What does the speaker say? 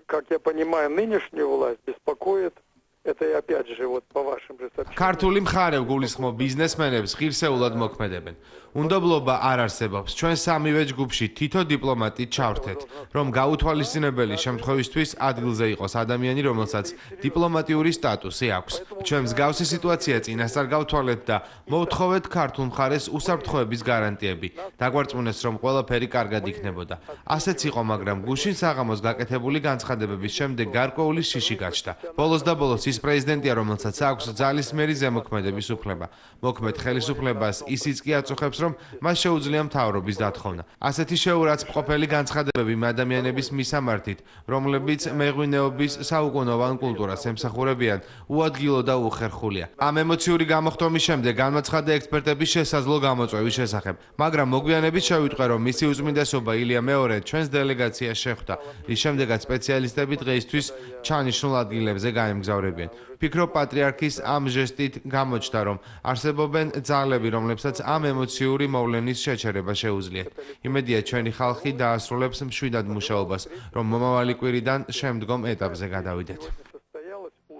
как я понимаю, нынешнюю власть беспокоит. Это и опять же, вот по вашим же сообщениям. ქართული მხარე გულისხმობ ბიზნესმენებს ღირსეულად მოქმედებენ. უნდობლობა არ არსებობს. ჩვენ სამივე ჯგუფში თითო დიპლომატი ჩავრთეთ, რომ გაუთვალისწინებელი შემთხვევისთვის ადგილზე იყოს ადამიანი, რომელსაც დიპლომატიური სტატუსი აქვს. ჩვენ მსგავსი სიტუაცია წინასწარ გავთვალეთ და მოვთხოვეთ ქართულ მხარეს უსაფრთხოების გარანტიები. დაგვარწმუნეს, რომ ყველაფერი კარგად იქნებოდა. ასეც იყო, მაგრამ გუშინ საღამოს გაკეთებული განცხადებების შემდეგ გარკვეული შიში გაჩნდა. ბოლოს და ბოლოს ის პრეზიდენტია, რომელსაც აქვს ძალისმიერი ზემოქმედების უფლება. მოქმედ ხელისუფლებას ისიც კი აწუხებს, რომ მას შეუძლია მთავრობის დათხოვნა. ასეთი შეურაცხმყოფელი განცხადებები ადამიანების მისამართით, რომლებიც მეღვინეობის საუკუნოვან კულტურას ემსახურებიან, უადგილო და უხერხულია. ამ ემოციური გამოხტომის შემდეგ განაცხადა ექსპერტების შესაძლო გამოწვევის შესახებ, მაგრამ მოგვიანებით შევიტყვე, რომ მისი უწმინდესობა ილია მეორე ჩვენს დელეგაციას შეხვდა, რის შემდეგაც სპეციალისტები დღეისთვის ჩანიშნულ ადგილებზე გაემგზავრებიან. Ვფიქრობ, პატრიარქის ამ ჟესტით გამოჩნდა, რომ არსებობენ ძალები, რომლებსაც ამ ემოციური მოვლენის შეჩერება შეუძლიათ. იმედია, ჩვენი ხალხი დაასრულებს მშვიდად მუშაობას, რომ მომავალი კვირიდან შემდგომ ეტაპზე გადავიდეთ.